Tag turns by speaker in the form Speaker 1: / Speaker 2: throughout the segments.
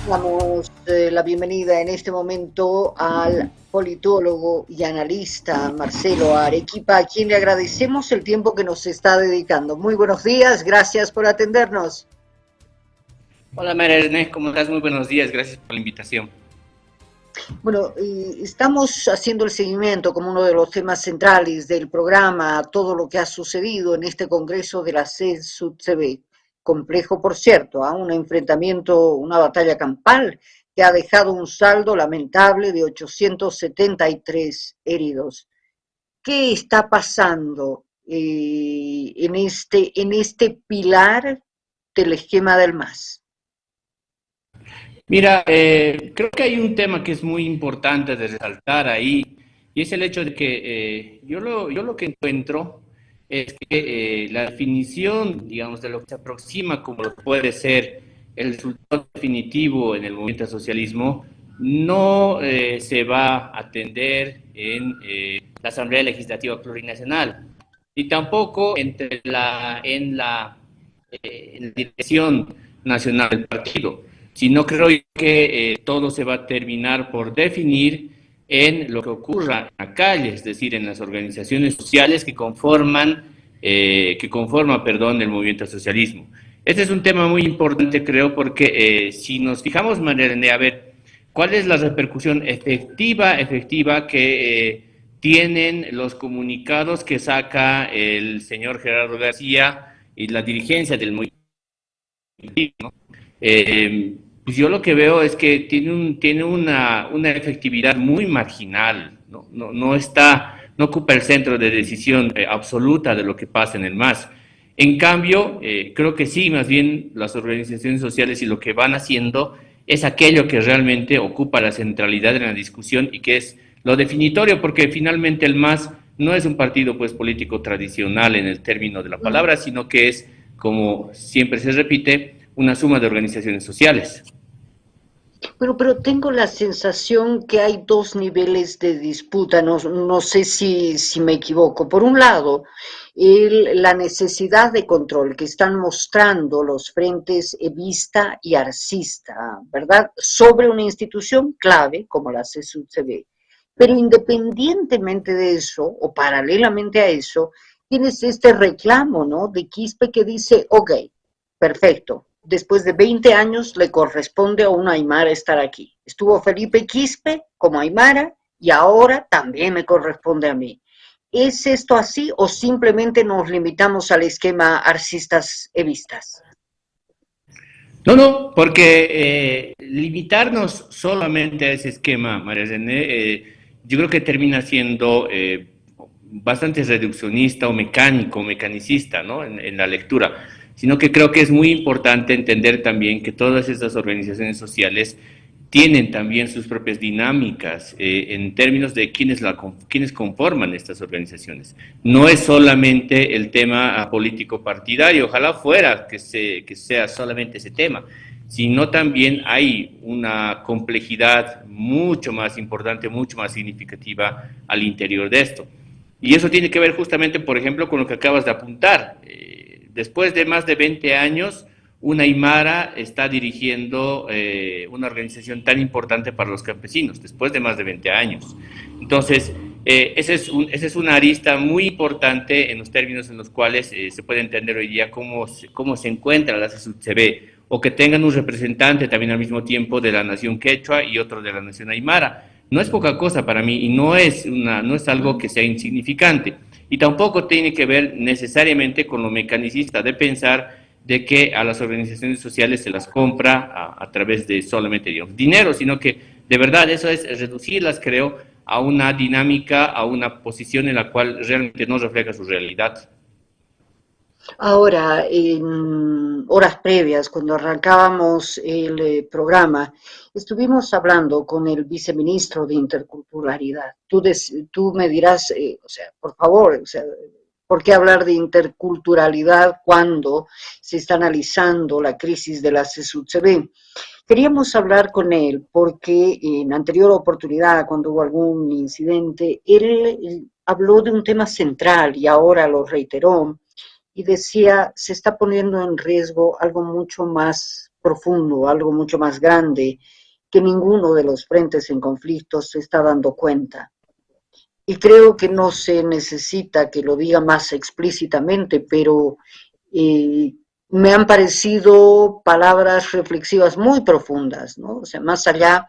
Speaker 1: Damos la bienvenida en este momento al politólogo y analista Marcelo Arequipa, a quien le agradecemos el tiempo que nos está dedicando. Muy buenos días, gracias por atendernos.
Speaker 2: Hola María Ernest, ¿cómo estás? Muy buenos días, gracias por la invitación.
Speaker 1: Bueno, estamos haciendo el seguimiento como uno de los temas centrales del programa a todo lo que ha sucedido en este congreso de la CESUTCB. Complejo, por cierto, a un enfrentamiento, una batalla campal que ha dejado un saldo lamentable de 873 heridos. ¿Qué está pasando en este pilar del esquema del MAS?
Speaker 2: Mira, creo que hay un tema que es muy importante de resaltar ahí, y es el hecho de que yo lo que encuentro es que la definición, digamos, de lo que se aproxima como lo puede ser el resultado definitivo en el movimiento al socialismo, no se va a atender en la Asamblea Legislativa Plurinacional, y tampoco en la dirección nacional del partido, sino creo que todo se va a terminar por definir en lo que ocurra en la calle, es decir, en las organizaciones sociales que conforman, el movimiento al socialismo. Este es un tema muy importante, creo, porque si nos fijamos, María, a ver, ¿cuál es la repercusión efectiva que tienen los comunicados que saca el señor Gerardo García y la dirigencia del movimiento? ¿No? Pues yo lo que veo es que tiene una efectividad muy marginal, no ocupa el centro de decisión absoluta de lo que pasa en el MAS. En cambio, creo que sí, más bien las organizaciones sociales y lo que van haciendo es aquello que realmente ocupa la centralidad en la discusión y que es lo definitorio, porque finalmente el MAS no es un partido pues político tradicional en el término de la palabra, sino que es, como siempre se repite, una suma de organizaciones sociales.
Speaker 1: Bueno, pero tengo la sensación que hay dos niveles de disputa, no sé si me equivoco. Por un lado, la necesidad de control que están mostrando los frentes evista y arcista, ¿verdad? Sobre una institución clave como la CSUCB. Pero independientemente de eso, o paralelamente a eso, tienes este reclamo, ¿no? De Quispe que dice, ok, perfecto, después de 20 años le corresponde a una aymara estar aquí. Estuvo Felipe Quispe como aymara y ahora también me corresponde a mí. ¿Es esto así o simplemente nos limitamos al esquema arcistas-evistas?
Speaker 2: No, no, porque limitarnos solamente a ese esquema, María René, yo creo que termina siendo bastante reduccionista o mecánico, mecanicista, ¿no? En la lectura, sino que creo que es muy importante entender también que todas estas organizaciones sociales tienen también sus propias dinámicas en términos de quiénes conforman estas organizaciones. No es solamente el tema político partidario, ojalá fuera que sea solamente ese tema, sino también hay una complejidad mucho más importante, mucho más significativa al interior de esto. Y eso tiene que ver justamente, por ejemplo, con lo que acabas de apuntar. Después de más de 20 años, una Aymara está dirigiendo una organización tan importante para los campesinos, después de más de 20 años. Entonces, esa es una arista muy importante en los términos en los cuales se puede entender hoy día cómo se encuentra la CSUCB, o que tengan un representante también al mismo tiempo de la nación quechua y otro de la nación aymara. No es poca cosa para mí y no es algo que sea insignificante. Y tampoco tiene que ver necesariamente con lo mecanicista de pensar de que a las organizaciones sociales se las compra a través de solamente, digamos, dinero, sino que de verdad eso es reducirlas, creo, a una dinámica, a una posición en la cual realmente no refleja su realidad.
Speaker 1: Ahora, en horas previas, cuando arrancábamos el programa, estuvimos hablando con el viceministro de Interculturalidad. Tú me dirás, o sea, por favor, o sea, ¿por qué hablar de interculturalidad cuando se está analizando la crisis de la CSUCB? Queríamos hablar con él porque en anterior oportunidad, cuando hubo algún incidente, él habló de un tema central y ahora lo reiteró y decía, se está poniendo en riesgo algo mucho más profundo, algo mucho más grande, que ninguno de los frentes en conflicto se está dando cuenta. Y creo que no se necesita que lo diga más explícitamente, pero eh, me han parecido palabras reflexivas muy profundas, ¿no? O sea, más allá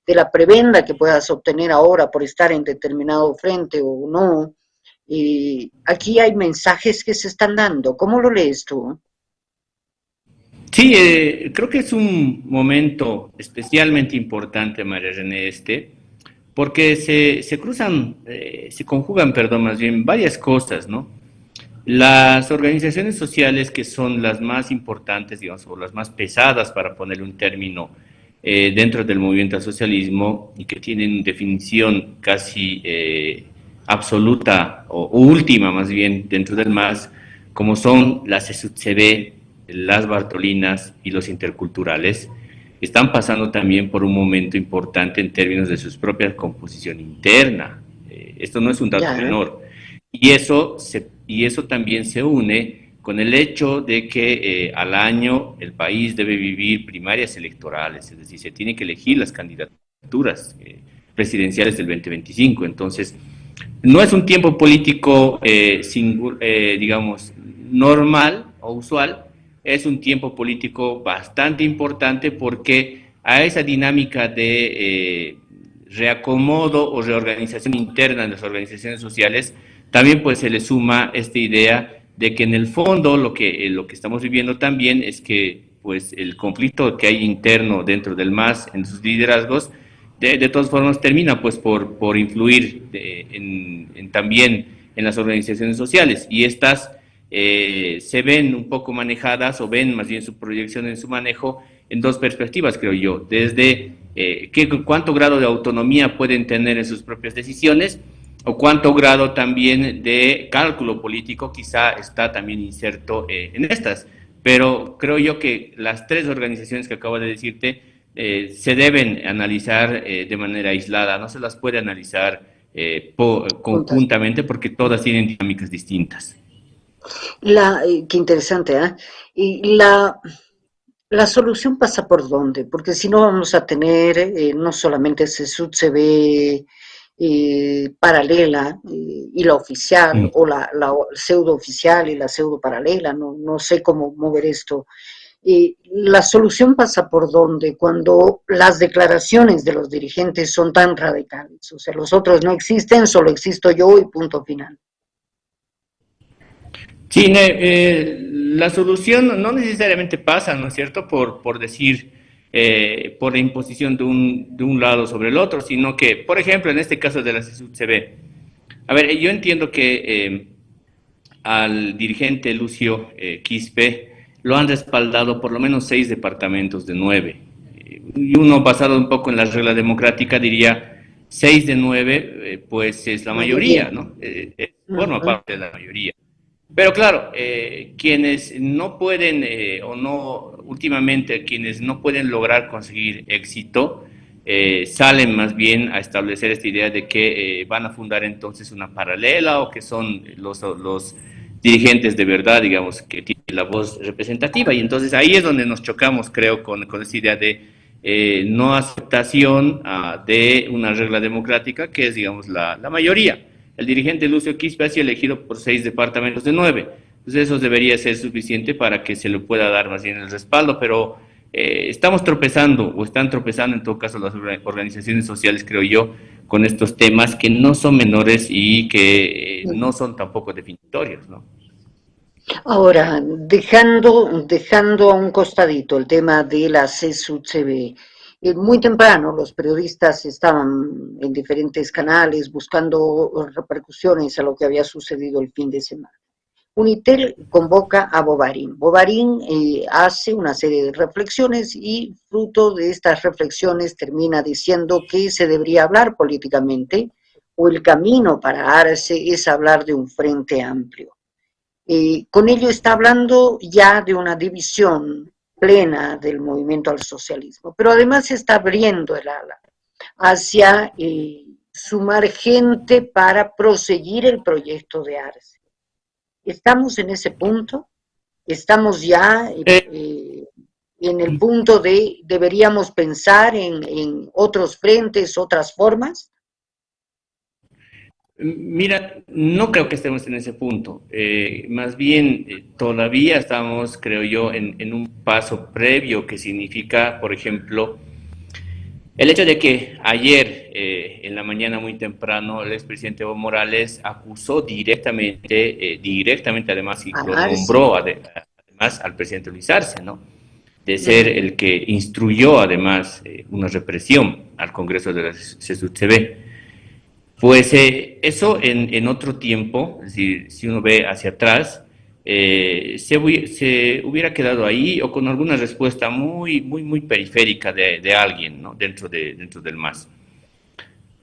Speaker 1: de la prebenda que puedas obtener ahora por estar en determinado frente o no, aquí hay mensajes que se están dando. ¿Cómo lo lees tú?
Speaker 2: Sí, creo que es un momento especialmente importante, María René, porque se cruzan, se conjugan, perdón, más bien varias cosas, ¿no? Las organizaciones sociales que son las más importantes, digamos, o las más pesadas, para ponerle un término, dentro del movimiento al socialismo y que tienen definición casi absoluta o última más bien dentro del MAS, como son las ESUTCB, las Bartolinas y los interculturales, están pasando también por un momento importante en términos de su propia composición interna. Esto no es un dato
Speaker 1: Ya,
Speaker 2: menor. Y eso también se une con el hecho de que al año el país debe vivir primarias electorales, es decir, se tiene que elegir las candidaturas presidenciales del 2025. Entonces, no es un tiempo político, digamos, normal o usual, es un tiempo político bastante importante porque a esa dinámica de reacomodo o reorganización interna de las organizaciones sociales, también pues se le suma esta idea de que en el fondo lo que estamos viviendo también es que pues el conflicto que hay interno dentro del MAS en sus liderazgos de todas formas termina pues por influir también en las organizaciones sociales, y estas se ven un poco manejadas, o ven más bien su proyección en su manejo en dos perspectivas, creo yo: desde cuánto grado de autonomía pueden tener en sus propias decisiones, o cuánto grado también de cálculo político quizá está también inserto en estas. Pero creo yo que las tres organizaciones que acabo de decirte se deben analizar de manera aislada, no se las puede analizar
Speaker 1: juntas.
Speaker 2: conjuntamente, porque todas tienen dinámicas distintas.
Speaker 1: Qué interesante, ¿eh? Y la solución pasa por dónde, porque si no vamos a tener no solamente ese SUTCB paralela y la oficial,
Speaker 2: Mm.
Speaker 1: o la pseudo oficial y la pseudo paralela, no sé cómo mover esto. La solución pasa por dónde cuando las declaraciones de los dirigentes son tan radicales, o sea, los otros no existen, solo existo yo y punto final.
Speaker 2: Sí, la solución no necesariamente pasa, ¿no es cierto?, por decir, por la imposición de un lado sobre el otro, sino que, por ejemplo, en este caso de la CSUCB, a ver, yo entiendo que al dirigente Lucio Quispe lo han respaldado por lo menos 6 departamentos de 9. Y uno, basado un poco en la regla democrática, diría 6 de 9, pues es la
Speaker 1: Mayoría.
Speaker 2: mayoría, ¿no? Forma
Speaker 1: Ujú.
Speaker 2: parte de la mayoría. Pero claro, quienes no pueden, o no, últimamente, quienes no pueden lograr conseguir éxito, salen más bien a establecer esta idea de que van a fundar entonces una paralela, o que son los dirigentes de verdad, digamos, que tienen la voz representativa. Y entonces ahí es donde nos chocamos, creo, con esta idea de no aceptación de una regla democrática que es, digamos, la mayoría. El dirigente Lucio Quispe ha sido elegido por 6 departamentos de 9. Entonces eso debería ser suficiente para que se le pueda dar más bien el respaldo, pero estamos tropezando, o están tropezando en todo caso las organizaciones sociales, creo yo, con estos temas que no son menores y que no son tampoco definitorios, ¿no?
Speaker 1: Ahora, dejando a un costadito el tema de la CSUCB, muy temprano los periodistas estaban en diferentes canales buscando repercusiones a lo que había sucedido el fin de semana. Unitel convoca a Bovarín. Bovarín hace una serie de reflexiones y fruto de estas reflexiones termina diciendo que se debería hablar políticamente, o el camino para Arce es hablar de un frente amplio. Con ello está hablando ya de una división plena del movimiento al socialismo, pero además está abriendo el ala hacia sumar gente para proseguir el proyecto de Arce. ¿Estamos en ese punto? ¿Estamos ya
Speaker 2: Eh,
Speaker 1: en el punto de deberíamos pensar en otros frentes, otras formas?
Speaker 2: Mira, no creo que estemos en ese punto. Más bien, todavía estamos, creo yo, en un paso previo que significa, por ejemplo, el hecho de que ayer, en la mañana muy temprano, el expresidente Evo Morales acusó directamente además, y lo
Speaker 1: Arce.
Speaker 2: nombró además al presidente Luis Arce, ¿no? De ser el que instruyó además una represión al Congreso de la CSUCB. Pues eso en otro tiempo, es decir, si uno ve hacia atrás, se hubiera quedado ahí o con alguna respuesta muy periférica de alguien, ¿no? Dentro del MAS.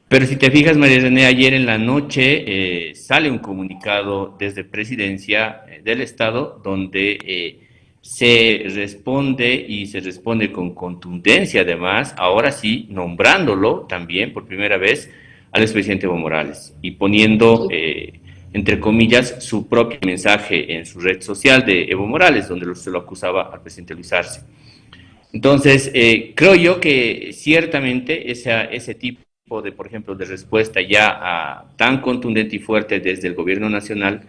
Speaker 2: Pero si te fijas, María René, ayer en la noche sale un comunicado desde Presidencia del Estado donde se responde y se responde con contundencia además, ahora sí, nombrándolo también por primera vez al expresidente Evo Morales y poniendo, entre comillas, su propio mensaje en su red social de Evo Morales, donde se lo acusaba al presidente Luis Arce. Entonces, creo yo que ciertamente ese tipo de, por ejemplo, de respuesta ya tan contundente y fuerte desde el gobierno nacional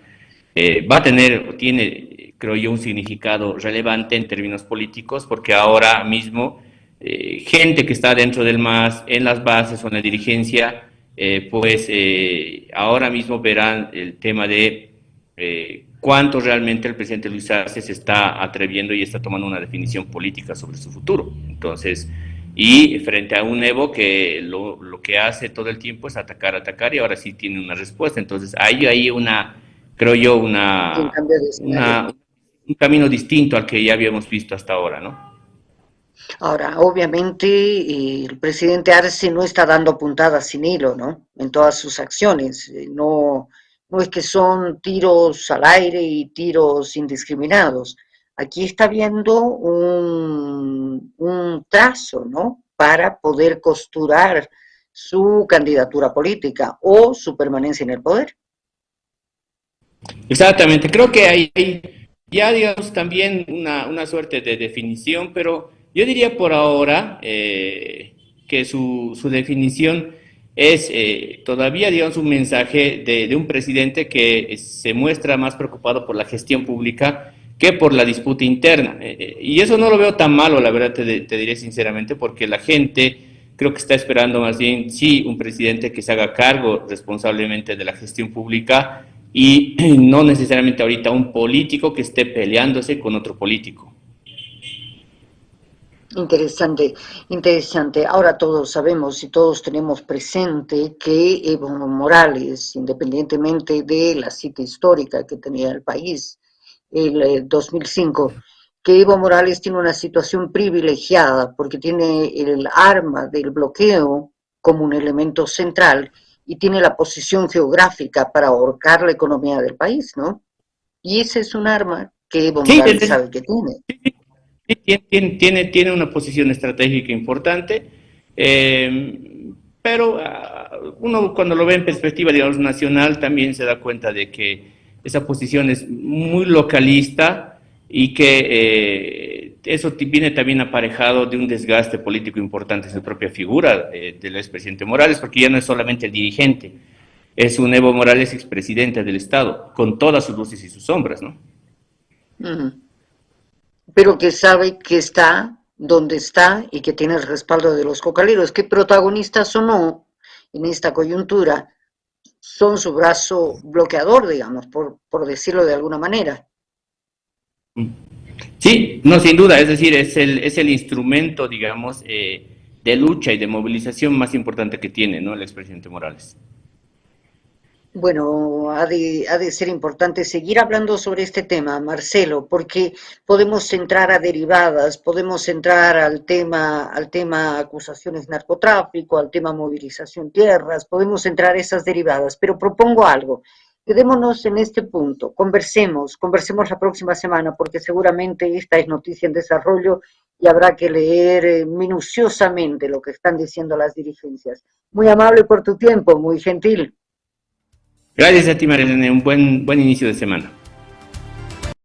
Speaker 2: va a tener, o tiene, creo yo, un significado relevante en términos políticos, porque ahora mismo gente que está dentro del MAS, en las bases o en la dirigencia, ahora mismo verán el tema de cuánto realmente el presidente Luis Arce se está atreviendo y está tomando una definición política sobre su futuro. Entonces, y frente a un Evo que lo que hace todo el tiempo es atacar, y ahora sí tiene una respuesta. Entonces, hay creo yo,
Speaker 1: Un cambio de escenario.
Speaker 2: un camino distinto al que ya habíamos visto hasta ahora, ¿no?
Speaker 1: Ahora, obviamente, el presidente Arce no está dando puntadas sin hilo, ¿no? En todas sus acciones. No, no es que son tiros al aire y tiros indiscriminados. Aquí está viendo un trazo, ¿no? Para poder costurar su candidatura política o su permanencia en el poder.
Speaker 2: Exactamente, creo que hay ya, digamos, también una suerte de definición, pero yo diría por ahora que su definición es todavía, digamos, un mensaje de un presidente que se muestra más preocupado por la gestión pública que por la disputa interna. Y eso no lo veo tan malo, la verdad, te diré sinceramente, porque la gente creo que está esperando más bien, sí, un presidente que se haga cargo responsablemente de la gestión pública y no necesariamente ahorita un político que esté peleándose con otro político.
Speaker 1: Interesante, interesante. Ahora todos sabemos y todos tenemos presente que Evo Morales, independientemente de la cita histórica que tenía el país, el 2005, que Evo Morales tiene una situación privilegiada porque tiene el arma del bloqueo como un elemento central y tiene la posición geográfica para ahorcar la economía del país, ¿no? Y ese es un arma que Evo
Speaker 2: Sí,
Speaker 1: Morales sabe que tiene.
Speaker 2: sí, tiene una posición estratégica importante, pero uno cuando lo ve en perspectiva, digamos, nacional, también se da cuenta de que esa posición es muy localista y que eso viene también aparejado de un desgaste político importante en su propia figura del expresidente Morales, porque ya no es solamente el dirigente, es un Evo Morales expresidente del Estado, con todas sus luces y sus sombras, ¿no?
Speaker 1: Ujú. Pero que sabe que está donde está y que tiene el respaldo de los cocaleros, que protagonistas o no en esta coyuntura son su brazo bloqueador, digamos, por decirlo de alguna manera.
Speaker 2: Sí, no, sin duda, es decir, es el instrumento, digamos, de lucha y de movilización más importante que tiene, ¿no? El expresidente Morales.
Speaker 1: Bueno, ha de ser importante seguir hablando sobre este tema, Marcelo, porque podemos entrar a derivadas, podemos entrar al tema acusaciones narcotráfico, al tema movilización tierras, podemos entrar a esas derivadas, pero propongo algo. Quedémonos en este punto, conversemos la próxima semana, porque seguramente esta es noticia en desarrollo y habrá que leer minuciosamente lo que están diciendo las dirigencias. Muy amable por tu tiempo, muy gentil.
Speaker 2: Gracias a ti, Marilene, un buen inicio de semana.